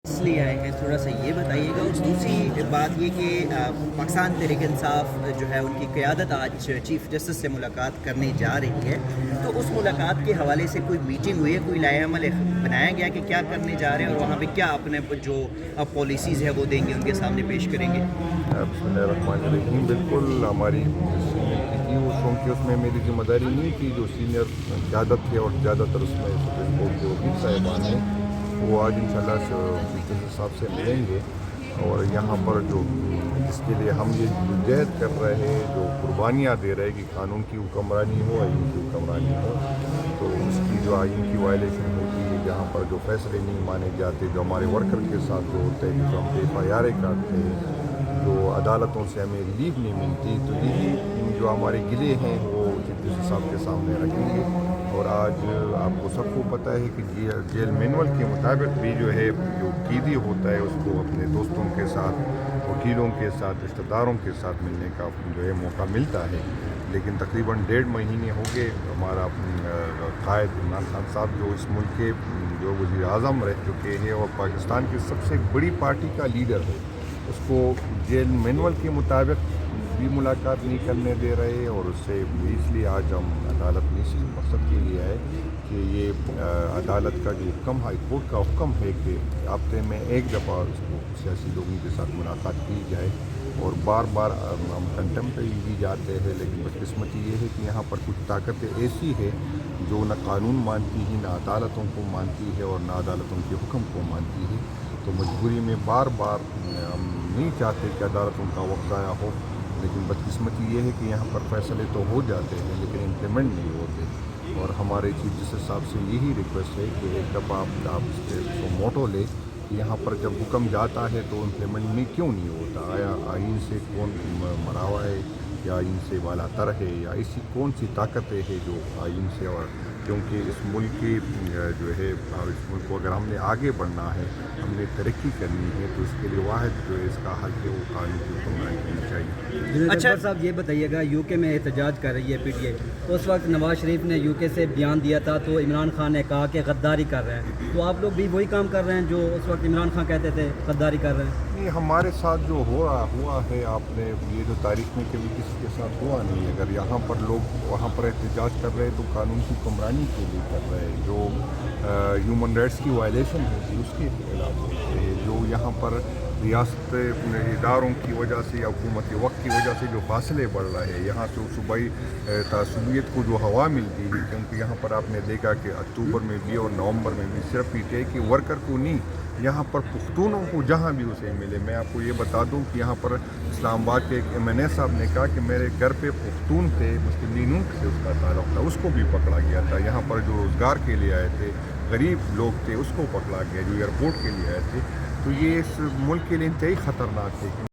اس لیے آئے ہیں، تھوڑا سا یہ بتائیے گا. اور دوسری بات یہ کہ پاکستان تحریک انصاف جو ہے ان کی قیادت آج چیف جسٹس سے ملاقات کرنے جا رہی ہے، تو اس ملاقات کے حوالے سے کوئی میٹنگ ہوئی ہے، کوئی لائحہ عمل بنایا گیا کہ کیا کرنے جا رہے ہیں اور وہاں پہ کیا اپنے جو پالیسیز ہے وہ دیں گے، ان کے سامنے پیش کریں گے؟ بسم اللہ الرحمن الرحیم. بالکل ہماری میٹنگ تھی وہ، چونکہ اس میں میری ذمہ داری نہیں تھی. جو سینئر قیادت ہے اور زیادہ تر اس میں سپریم کورٹ کے وکیل صاحبان ہیں، وہ آج انشاءاللہ چیف جسٹس صاحب سے ملیں گے. اور یہاں پر جو جس کے لیے ہم یہ جہد کر رہے ہیں، جو قربانیاں دے رہے ہیں کہ قانون کی حکمرانی ہو، آئین کی حکمرانی ہو، تو اس کی جو آئین کی وائلیشن ہوتی ہے، جہاں پر جو فیصلے نہیں مانے جاتے، جو ہمارے ورکر کے ساتھ جو ہوتے ہیں، جو ہم پہ ایف آئی آر کاٹتے ہیں، جو عدالتوں سے ہمیں ریلیف نہیں ملتی، تو یہی جو ہمارے گلے ہیں وہ چیف جسٹس صاحب کے سامنے رکھیں گے. اور آج آپ کو سب کو پتہ ہے کہ جیل مینول کے مطابق بھی جو ہے جو قیدی ہوتا ہے اس کو اپنے دوستوں کے ساتھ، وکیلوں کے ساتھ، رشتہ داروں کے ساتھ ملنے کا جو ہے موقع ملتا ہے. لیکن تقریباً 1.5 مہینے ہو گئے ہمارا قائد عمران خان صاحب جو اس ملک کے جو وزیر اعظم رہ چکے ہیں اور پاکستان کی سب سے بڑی پارٹی کا لیڈر ہے، اس کو جیل مینول کے مطابق بھی ملاقات نہیں کرنے دے رہے. اور اس سے اس لیے آج ہم عدالت میں اس مقصد کے لیے آئے کہ یہ عدالت کا جو حکم، ہائی کورٹ کا حکم ہے کہ ہفتے میں 1 دفعہ اس کو سیاسی لوگوں کے ساتھ ملاقات کی جائے. اور بار بار ہم کنٹمپٹ بھی جاتے ہیں، لیکن بدقسمتی یہ ہے کہ یہاں پر کچھ طاقتیں ایسی ہے جو نہ قانون مانتی ہیں، نہ عدالتوں کو مانتی ہے، اور نہ عدالتوں کے حکم کو مانتی ہے. تو مجبوری میں بار بار ہم نہیں چاہتے کہ عدالتوں کا وقت ضائع ہو، لیکن بدقسمتی یہ ہے کہ یہاں پر فیصلے تو ہو جاتے ہیں لیکن امپلیمنٹ نہیں ہوتے. اور ہمارے چیف جسٹس صاحب سے یہی ریکویسٹ ہے کہ ایک دفعہ آپ اس کے موٹو لے کہ یہاں پر جب حکم جاتا ہے تو امپلیمنٹ میں کیوں نہیں ہوتا. آیا آئین سے کون مرا ہوا ہے، یا آئین سے بالا تر ہے، یا ایسی کون سی طاقتیں ہیں جو آئین سے؟ اور کیونکہ اس ملک کی جو ہے، اس ملک کو اگر ہم نے آگے بڑھنا ہے، ہم نے ترقی کرنی ہے، تو اس کے لیے واحد جو ہے اس کا حل ہے وہ قانون کی حکمرانی کرنی چاہیے. اچھا صاحب، یہ بتائیے گا، یو کے میں احتجاج کر رہی ہے پی ٹی آئی. اس وقت نواز شریف نے یو کے سے بیان دیا تھا تو عمران خان نے کہا کہ غداری کر رہے ہیں، تو آپ لوگ بھی وہی کام کر رہے ہیں جو اس وقت عمران خان کہتے تھے غداری کر رہے ہیں؟ نہیں، ہمارے ساتھ جو ہوا ہے، آپ نے یہ جو تاریخ میں کبھی کسی کے ساتھ ہوا نہیں ہے. اگر یہاں پر لوگ وہاں پر احتجاج کر رہے ہیں تو قانون کی حکمرانی کے لیے کر رہے ہیں. جو ہیومن رائٹس کی وائلیشن ہوتی ہے اس کے خلاف ہوتے ہیں. جو یہاں پر ریاست اداروں کی وجہ سے یا حکومت وقت کی وجہ سے جو فاصلے بڑھ رہے ہیں، یہاں سے صوبائی تعصبیت کو جو ہوا ملتی ہے، کیونکہ یہاں پر آپ نے دیکھا کہ اکتوبر میں بھی اور نومبر میں بھی صرف پی ٹی آئی کے ورکر کو نہیں، یہاں پر پختونوں کو جہاں بھی اسے ملے. میں آپ کو یہ بتا دوں کہ یہاں پر اسلام آباد کے ایک ایم این اے صاحب نے کہا کہ میرے گھر پہ پختون تھے، مسلم لینوں سے اس کا تعلق تھا، اس کو بھی پکڑا گیا تھا. یہاں پر جو روزگار کے لیے آئے تھے، غریب لوگ تھے، اس کو پکڑا گیا، جو ایئرپورٹ کے لیے آئے تھے. تو یہ اس ملک کے لیے انتہائی خطرناک ہے.